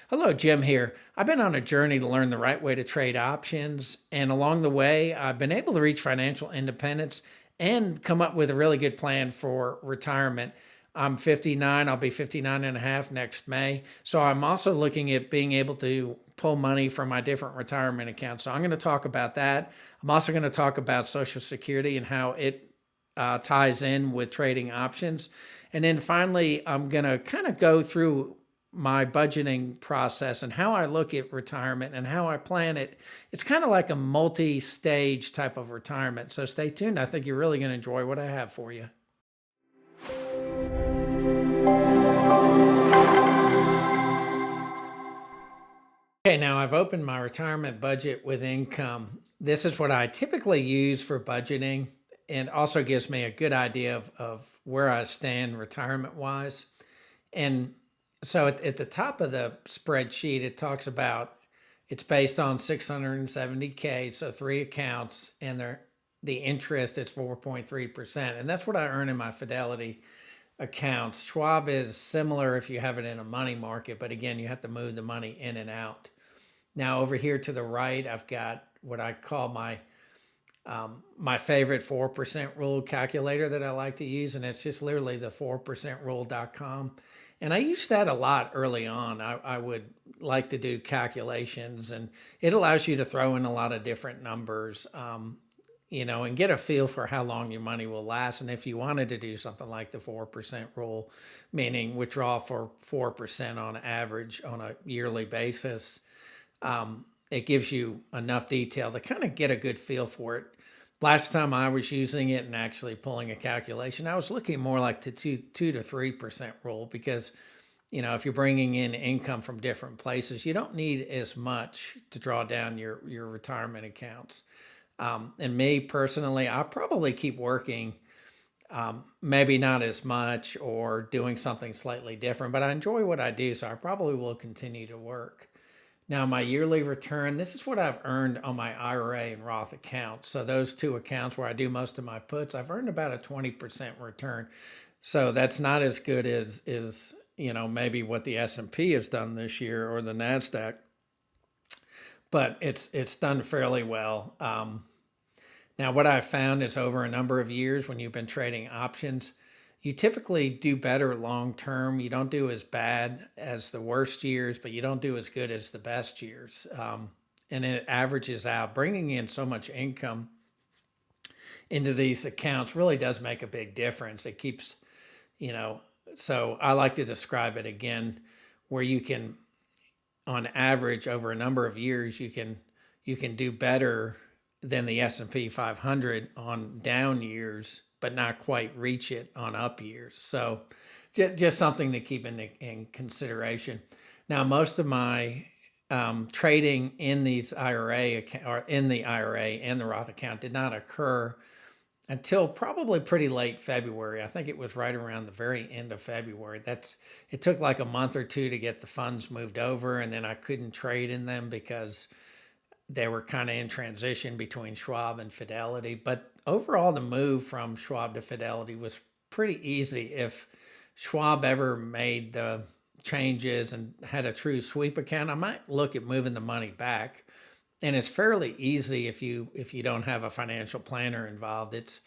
Hello, Jim here. I've been on a journey to learn the right way to trade options, and along the way, I've been able to reach financial independence and come up with a really good plan for retirement. I'm 59, I'll be 59 and a half next May. So I'm also looking at being able to pull money from my different retirement accounts. So I'm going to talk about that. I'm also going to talk about Social Security and how it ties in with trading options. And then finally, I'm going to kind of go through my budgeting process and how I look at retirement and how I plan it. It's kind of like a multi stage type of retirement. So stay tuned. I think you're really going to enjoy what I have for you. Okay, now I've opened my retirement budget with income. This is what I typically use for budgeting and also gives me a good idea of where I stand retirement wise. And so at the top of the spreadsheet, it talks about it's based on 670K, so three accounts, and the interest is 4.3%. And that's what I earn in my Fidelity accounts. Schwab is similar if you have it in a money market, but again, you have to move the money in and out. Now over here to the right, I've got what I call my favorite 4% rule calculator that I like to use, and it's just literally the 4percentrule.com. And I used that a lot early on. I would like to do calculations, and it allows you to throw in a lot of different numbers, and get a feel for how long your money will last. And if you wanted to do something like the 4% rule, meaning withdraw for 4% on average on a yearly basis, it gives you enough detail to kind of get a good feel for it. Last time I was using it and actually pulling a calculation, I was looking more like the 2 to 3% rule because, if you're bringing in income from different places, you don't need as much to draw down your retirement accounts. And me personally, I probably keep working, maybe not as much or doing something slightly different, but I enjoy what I do, so I probably will continue to work. Now, my yearly return, this is what I've earned on my IRA and Roth accounts. So those two accounts where I do most of my puts, I've earned about a 20% return. So that's not as good as maybe what the S&P has done this year or the Nasdaq, but it's done fairly well. Now, what I've found is over a number of years when you've been trading options, you typically do better long term. You don't do as bad as the worst years, but you don't do as good as the best years. And it averages out. Bringing in so much income into these accounts really does make a big difference. It keeps, so I like to describe it again, where you can, on average, over a number of years, you can do better than the S&P 500 on down years, but not quite reach it on up years. So just something to keep in consideration. Now, most of my trading in these IRA or in the IRA and the Roth account did not occur until probably pretty late February. I think it was right around the very end of February. It took like a month or two to get the funds moved over, and then I couldn't trade in them because they were kind of in transition between Schwab and Fidelity. But overall, the move from Schwab to Fidelity was pretty easy. If Schwab ever made the changes and had a true sweep account, I might look at moving the money back. And it's fairly easy if you don't have a financial planner involved. It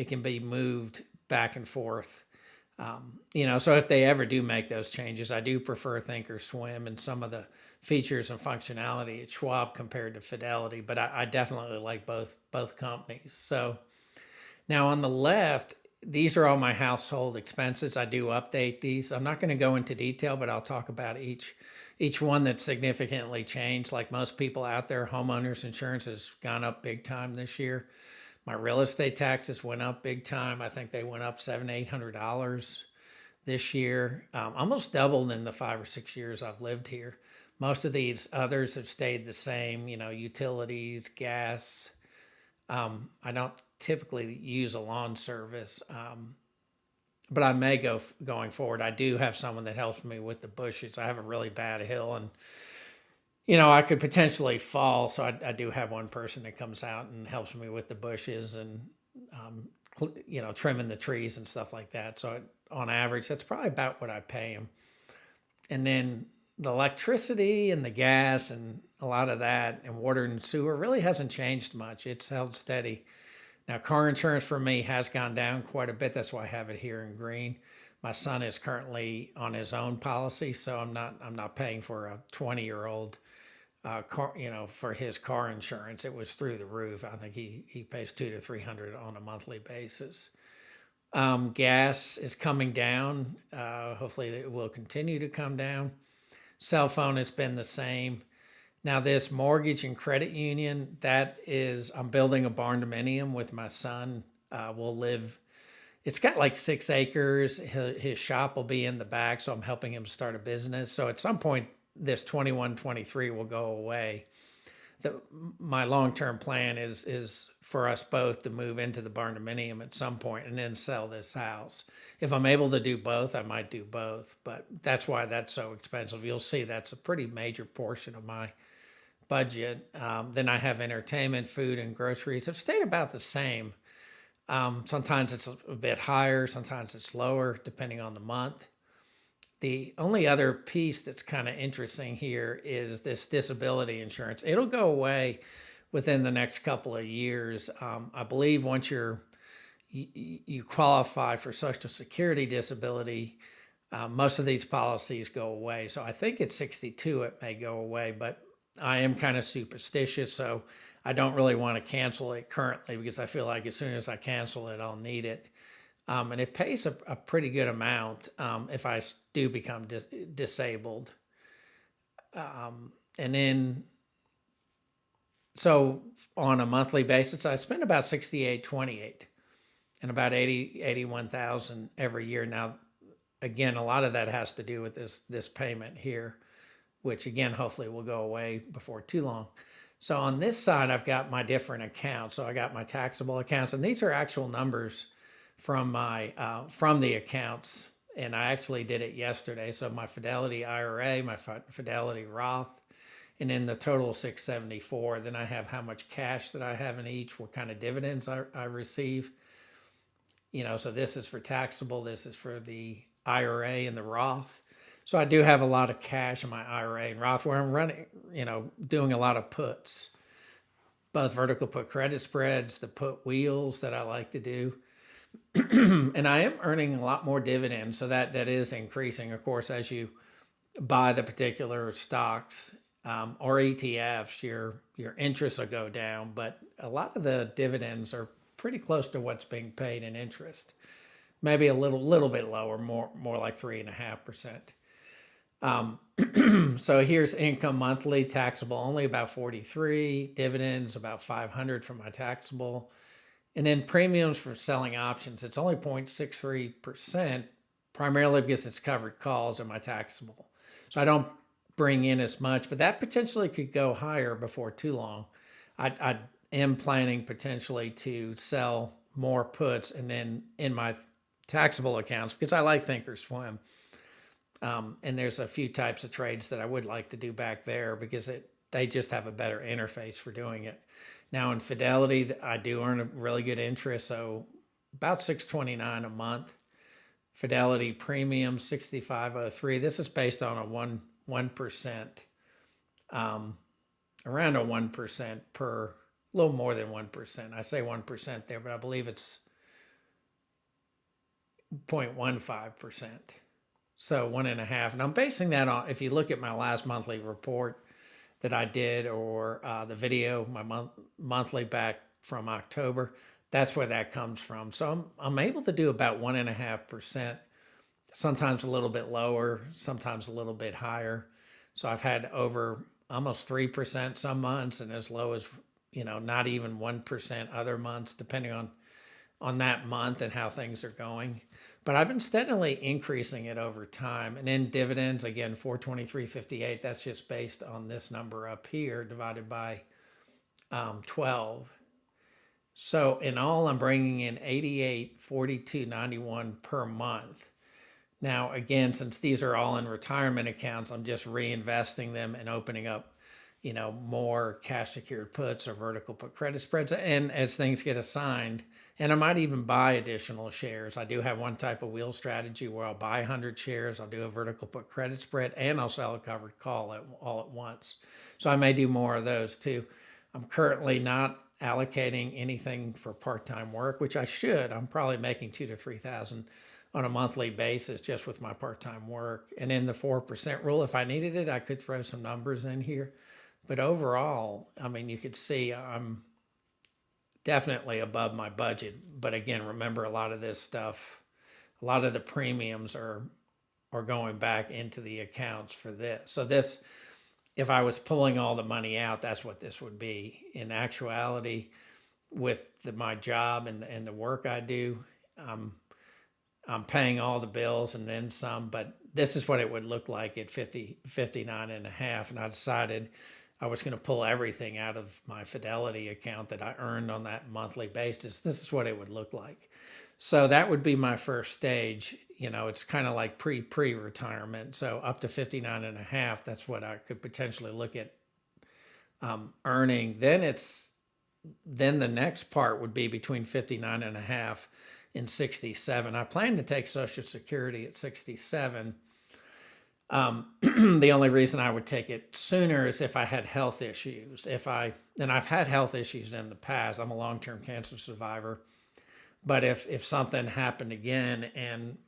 can be moved back and forth. So if they ever do make those changes, I do prefer Thinkorswim and some of the features and functionality at Schwab compared to Fidelity, but I definitely like both companies. So now on the left, these are all my household expenses. I do update these. I'm not going to go into detail, but I'll talk about each one that's significantly changed. Like most people out there, homeowners insurance has gone up big time this year. My real estate taxes went up big time. I think they went up $700-800 this year, almost doubled in the 5 or 6 years I've lived here. Most of these others have stayed the same, utilities, gas. I don't typically use a lawn service, but I may going forward. I do have someone that helps me with the bushes. I have a really bad hill, and I could potentially fall. So I do have one person that comes out and helps me with the bushes and, trimming the trees and stuff like that. So on average, that's probably about what I pay him. And then the electricity and the gas and a lot of that and water and sewer really hasn't changed much. It's held steady. Now, car insurance for me has gone down quite a bit. That's why I have it here in green. My son is currently on his own policy, so I'm not paying for a 20-year-old car, for his car insurance. It was through the roof. I think he pays $200 to $300 on a monthly basis. Gas is coming down. Hopefully, it will continue to come down. Cell phone, it's been the same. Now, this mortgage and credit union, I'm building a barn dominium with my son. We'll live, it's got like 6 acres. His shop will be in the back, so I'm helping him start a business. So at some point, this 21, 23 will go away. My long-term plan is for us both to move into the barn dominium at some point and then sell this house. If I'm able to do both, I might do both, but that's why that's so expensive. You'll see that's a pretty major portion of my budget. Then I have entertainment, food, and groceries. Have stayed about the same. Sometimes it's a bit higher, sometimes it's lower, depending on the month. The only other piece that's kind of interesting here is this disability insurance. It'll go away within the next couple of years. I believe once you qualify for Social Security disability, most of these policies go away. So I think at 62 it may go away, but I am kind of superstitious, so I don't really want to cancel it currently because I feel like as soon as I cancel it, I'll need it. And it pays a pretty good amount if I do become disabled. And then, so on a monthly basis, I spend about $68.28 and about $81,000 every year. Now, again, a lot of that has to do with this payment here, which again, hopefully will go away before too long. So on this side, I've got my different accounts. So I got my taxable accounts, and these are actual numbers from the accounts, and I actually did it yesterday. So my Fidelity IRA, my Fidelity Roth, and then the total 674. Then I have how much cash that I have in each, what kind of dividends I receive. So this is for taxable, this is for the IRA and the Roth. So I do have a lot of cash in my IRA and Roth where I'm running, doing a lot of puts, both vertical put credit spreads, the put wheels that I like to do. And I am earning a lot more dividends, so that is increasing. Of course, as you buy the particular stocks or ETFs, your interest will go down, but a lot of the dividends are pretty close to what's being paid in interest. Maybe a little bit lower, more like 3.5%. So here's income monthly, taxable only about 43, dividends about 500 from my taxable. And then premiums for selling options, it's only 0.63%, primarily because it's covered calls in my taxable. So I don't bring in as much, but that potentially could go higher before too long. I am planning potentially to sell more puts and then in my taxable accounts because I like Thinkorswim. And there's a few types of trades that I would like to do back there because they just have a better interface for doing it. Now in Fidelity, I do earn a really good interest, so about $6.29 a month. Fidelity Premium 6503. This is based on a 1%, around a 1% per, a little more than 1%. I say 1% there, but I believe it's 0.15%. So 1.5%. And I'm basing that on, if you look at my last monthly report that I did, or the video, my monthly back from October, that's where that comes from. So I'm able to do about 1.5%, sometimes a little bit lower, sometimes a little bit higher. So I've had over almost 3% some months, and as low as not even 1% other months, depending on that month and how things are going. But I've been steadily increasing it over time. And then dividends, again, 423.58. That's just based on this number up here divided by 12. So in all, I'm bringing in 88.42.91 per month. Now, again, since these are all in retirement accounts, I'm just reinvesting them and opening up, more cash secured puts or vertical put credit spreads. And as things get assigned And I might even buy additional shares. I do have one type of wheel strategy where I'll buy 100 shares, I'll do a vertical put credit spread, and I'll sell a covered call all at once. So I may do more of those too. I'm currently not allocating anything for part-time work, which I should. I'm probably making 2 to 3,000 on a monthly basis just with my part-time work. And in the 4% rule, if I needed it, I could throw some numbers in here. But overall, I mean, you could see I'm definitely above my budget. But again, remember a lot of this stuff, a lot of the premiums are going back into the accounts for this. So this, if I was pulling all the money out, that's what this would be. In actuality, with my job and the work I do, I'm paying all the bills and then some, but this is what it would look like at 59 and a half. And I decided I was going to pull everything out of my Fidelity account that I earned on that monthly basis. This is what it would look like. So that would be my first stage. It's kind of like pre-retirement. So up to 59 and a half, that's what I could potentially look at earning. Then the next part would be between 59 and a half and 67. I plan to take Social Security at 67. The only reason I would take it sooner is if I had health issues. And I've had health issues in the past. I'm a long-term cancer survivor. But if something happened again and,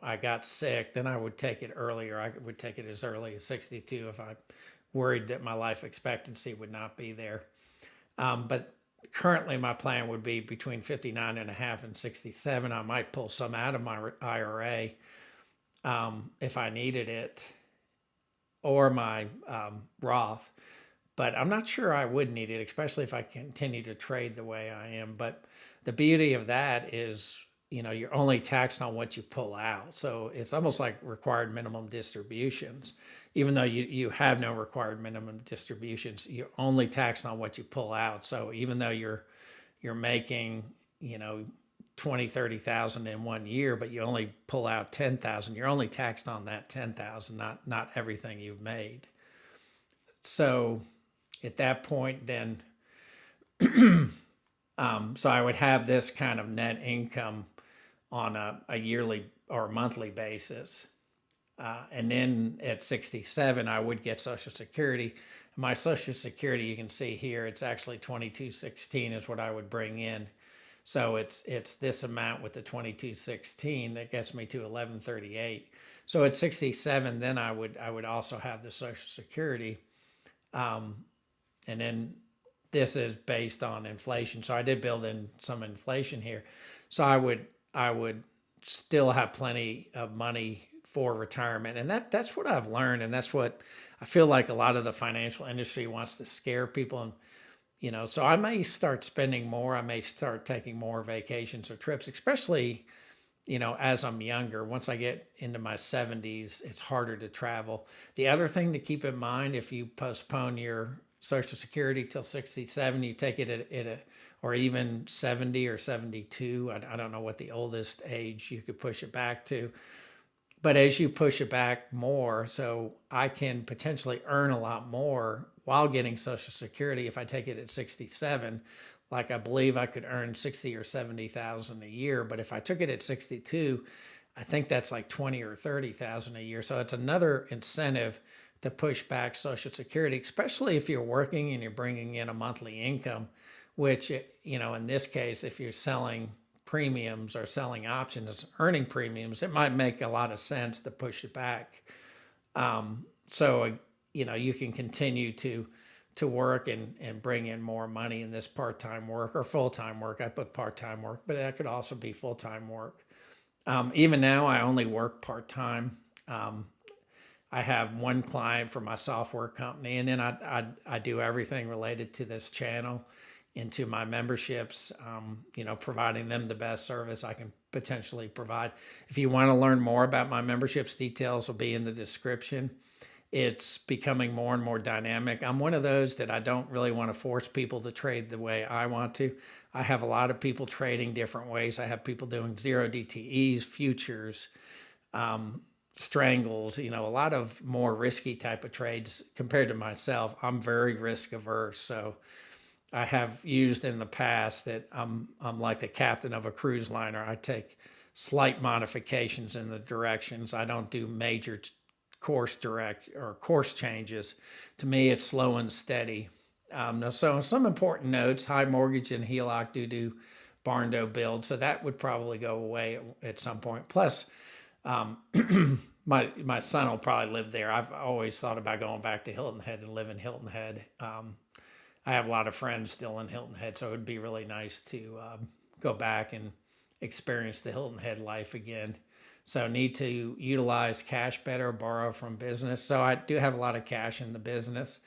I got sick, then I would take it earlier. I would take it as early as 62 if I worried that my life expectancy would not be there. But currently my plan would be between 59 and a half and 67. I might pull some out of my IRA if I needed it, or my Roth. But I'm not sure I would need it, especially if I continue to trade the way I am. But the beauty of that is, you're only taxed on what you pull out. So it's almost like required minimum distributions. Even though you have no required minimum distributions, you're only taxed on what you pull out. So even though you're making, 20, 30,000 in 1 year, but you only pull out 10,000, you're only taxed on that 10,000, not everything you've made. So at that point, then, so I would have this kind of net income on a yearly or monthly basis. And then at 67, I would get Social Security. My Social Security, you can see here, it's actually 2216 is what I would bring in. So it's this amount with the 2216 that gets me to 1138. So at 67, then I would also have the Social Security, and then this is based on inflation. So I did build in some inflation here. So I would still have plenty of money for retirement, and that's what I've learned, and that's what I feel like a lot of the financial industry wants to scare people. And so I may start spending more. I may start taking more vacations or trips, especially, as I'm younger. Once I get into my 70s, it's harder to travel. The other thing to keep in mind, if you postpone your Social Security till 67, you take it at or even 70 or 72. I don't know what the oldest age you could push it back to. But as you push it back more, so I can potentially earn a lot more while getting Social Security if I take it at 67. Like I believe I could earn 60 or 70,000 a year, but if I took it at 62, I think that's like 20 or 30,000 a year. So it's another incentive to push back Social Security, especially if you're working and you're bringing in a monthly income, which, in this case, if you're selling premiums or selling options, earning premiums, it might make a lot of sense to push it back. So you can continue to work and bring in more money in this part-time work or full-time work. I put part-time work, but that could also be full-time work. Even now, I only work part-time. I have one client for my software company, and then I do everything related to this channel into my memberships, providing them the best service I can potentially provide. If you want to learn more about my memberships, details will be in the description. It's becoming more and more dynamic. I'm one of those that I don't really want to force people to trade the way I want to. I have a lot of people trading different ways. I have people doing 0 DTEs, futures, strangles, a lot of more risky type of trades compared to myself. I'm very risk averse. So I have used in the past that I'm like the captain of a cruise liner. I take slight modifications in the directions. I don't do major course changes. To me, it's slow and steady. So some important notes: high mortgage and HELOC do barn door build, so that would probably go away at some point. Plus, my son will probably live there. I've always thought about going back to Hilton Head and live in Hilton Head. I have a lot of friends still in Hilton Head, so it would be really nice to go back and experience the Hilton Head life again. So need to utilize cash better, borrow from business. So I do have a lot of cash in the business.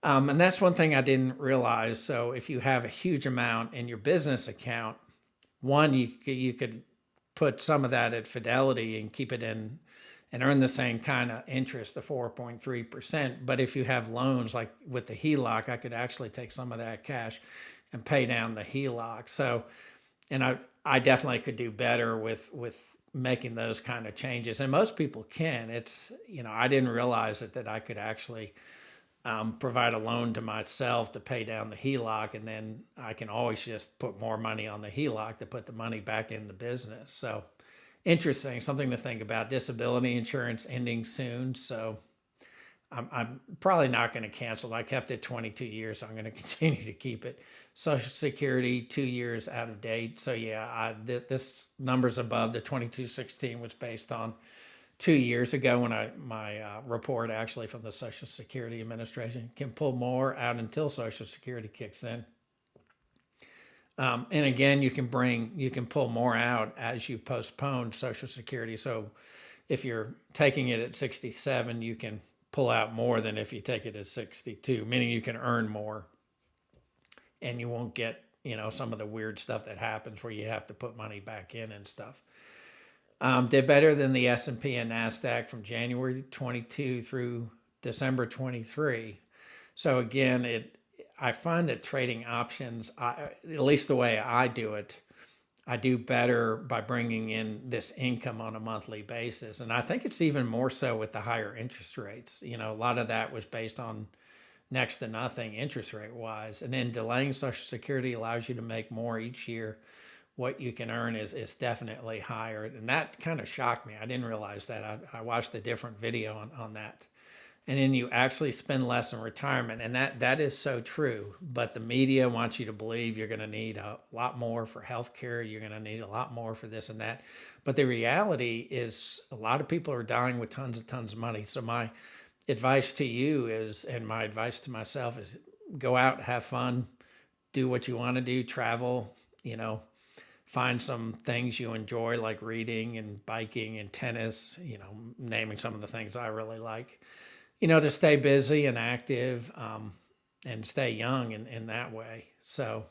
And that's one thing I didn't realize. So if you have a huge amount in your business account, one, you could put some of that at Fidelity and keep it in and earn the same kind of interest, the 4.3%. But if you have loans like with the HELOC, I could actually take some of that cash and pay down the HELOC. So, and I definitely could do better with making those kind of changes. And most people can. It's, I didn't realize that I could actually provide a loan to myself to pay down the HELOC, and then I can always just put more money on the HELOC to put the money back in the business. So interesting, something to think about. Disability insurance ending soon, so I'm probably not going to cancel. I kept it 22 years, so I'm going to continue to keep it. Social Security 2 years out of date. So yeah, this number's above. The 2216 was based on 2 years ago when my report actually from the Social Security Administration. Can pull more out until Social Security kicks in. And again, you can pull more out as you postpone Social Security. So if you're taking it at 67, you can pull out more than if you take it at 62, meaning you can earn more and you won't get, some of the weird stuff that happens where you have to put money back in and stuff. Did better than the S&P and NASDAQ from January 22 through December 23. So again, I find that trading options, at least the way I do it, I do better by bringing in this income on a monthly basis. And I think it's even more so with the higher interest rates. A lot of that was based on next to nothing interest rate wise. And then delaying Social Security allows you to make more each year. What you can earn is definitely higher. And that kind of shocked me. I didn't realize that. I watched a different video on that. And then you actually spend less in retirement. And that is so true. But the media wants you to believe you're going to need a lot more for healthcare. You're going to need a lot more for this and that. But the reality is a lot of people are dying with tons of money. So my advice to you is, and my advice to myself is, go out, have fun, do what you want to do, travel, find some things you enjoy like reading and biking and tennis, naming some of the things I really like, to stay busy and active and stay young in that way. So,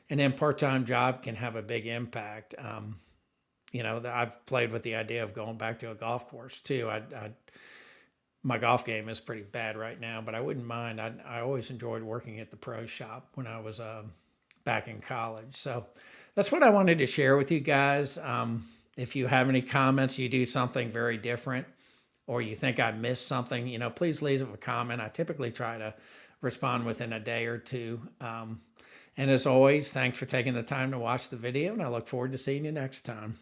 and then part-time job can have a big impact. I've played with the idea of going back to a golf course too. My golf game is pretty bad right now, but I wouldn't mind. I always enjoyed working at the pro shop when I was back in college. So that's what I wanted to share with you guys. If you have any comments, you do something very different, or you think I missed something, please leave a comment. I typically try to respond within a day or two. And as always, thanks for taking the time to watch the video, and I look forward to seeing you next time.